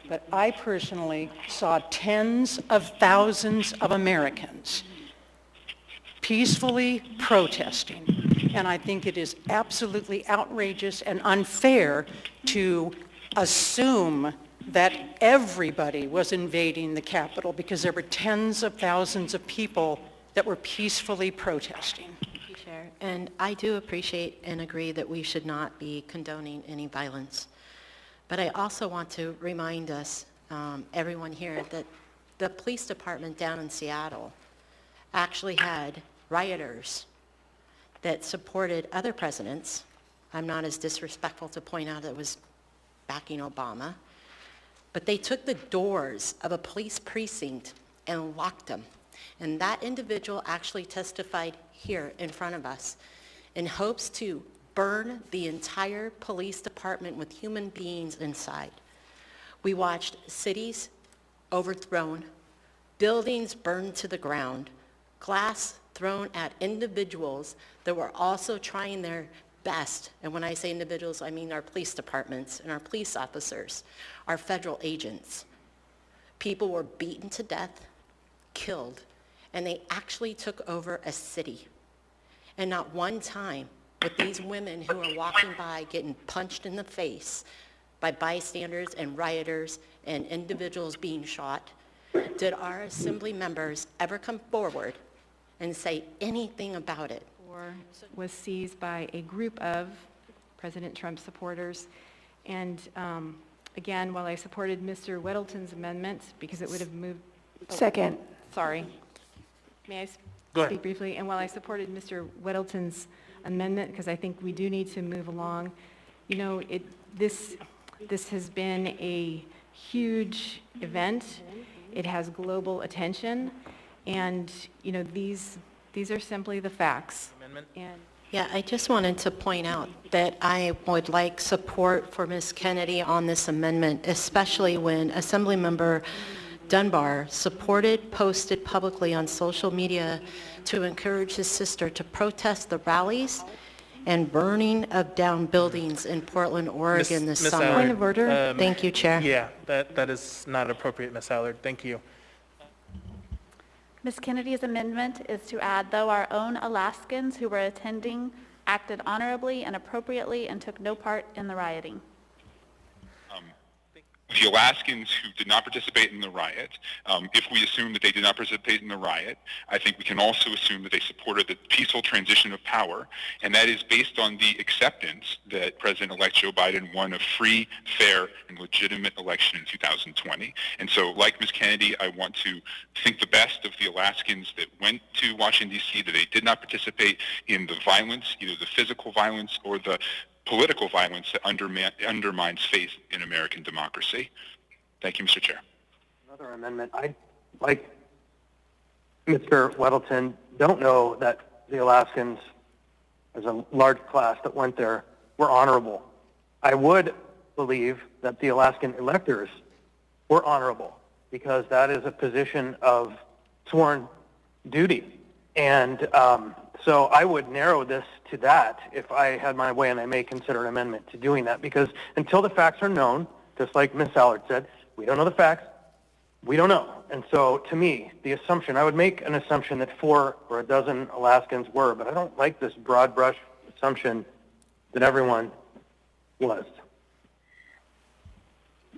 but I personally saw tens of thousands of Americans peacefully protesting, and I think it is absolutely outrageous and unfair to assume that everybody was invading the Capitol, because there were tens of thousands of people that were peacefully protesting. Thank you, Chair. And I do appreciate and agree that we should not be condoning any violence. But I also want to remind us, everyone here, that the police department down in Seattle actually had rioters that supported other presidents. I'm not as disrespectful to point out it was backing Obama. But they took the doors of a police precinct and locked them. And that individual actually testified here in front of us in hopes to burn the entire police department with human beings inside. We watched cities overthrown, buildings burned to the ground, glass thrown at individuals that were also trying their best. And when I say individuals, I mean our police departments and our police officers, our federal agents. People were beaten to death, killed, and they actually took over a city. And not one time with these women who are walking by getting punched in the face by bystanders and rioters and individuals being shot, did our assembly members ever come forward and say anything about it. Or was seized by a group of President Trump supporters. And again, while I supported Mr. Weddleton's amendment, because it would have moved... Second. Sorry. May I speak briefly? And while I supported Mr. Weddleton's amendment, because I think we do need to move along, you know, this has been a huge event. It has global attention, and you know, these are simply the facts. And yeah, I just wanted to point out that I would like support for Ms. Kennedy on this amendment, especially when Assemblymember Dunbar posted publicly on social media to encourage his sister to protest the rallies and burning of down buildings in Portland, Oregon this summer. Allard, point of order. Thank you, Chair. Yeah, that is not appropriate, Ms. Allard. Thank you. Ms. Kennedy's amendment is to add, though our own Alaskans who were attending acted honorably and appropriately and took no part in the rioting. The Alaskans who did not participate in the riot, if we assume that they did not participate in the riot, I think we can also assume that they supported the peaceful transition of power, and that is based on the acceptance that President-elect Joe Biden won a free, fair, and legitimate election in 2020. And so, like Ms. Kennedy, I want to think the best of the Alaskans that went to Washington, D.C., that they did not participate in the violence, either the physical violence or the political violence that undermines faith in American democracy. Thank you, Mr. Chair. Another amendment. I, like Mr. Weddleton, don't know that the Alaskans, as a large class that went there, were honorable. I would believe that the Alaskan electors were honorable, because that is a position of sworn duty. And so I would narrow this to that if I had my way, and I may consider an amendment to doing that, because until the facts are known, just like Ms. Allard said, we don't know the facts, we don't know. And so to me, the assumption, I would make an assumption that 4 or a dozen Alaskans were, but I don't like this broad brush assumption that everyone was.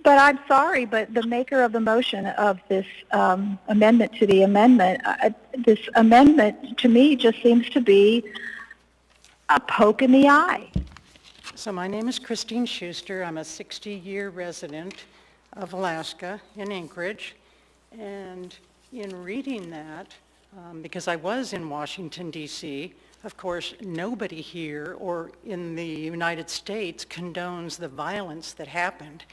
But I'm sorry, but the maker of the motion of this amendment to the amendment, this amendment to me just seems to be a poke in the eye. So my name is Christine Schuster. I'm a 60-year resident of Alaska in Anchorage. And in reading that, because I was in Washington, D.C., of course, nobody here or in the United States condones the violence that happened.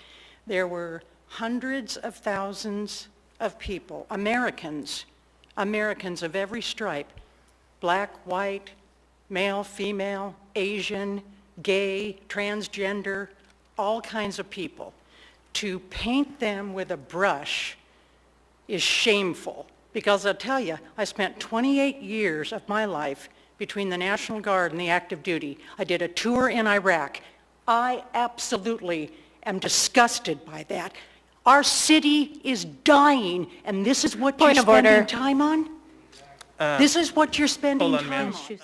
There were hundreds of thousands of people, Americans of every stripe, black, white, male, female, Asian, gay, transgender, all kinds of people. To paint them with a brush is shameful, because I'll tell you, I spent 28 years of my life between the National Guard and the active duty. I did a tour in Iraq. I absolutely am disgusted by that. Our city is dying, and this is what you're Point of order. spending time on? This is what you're spending hold on, time ma'am. on?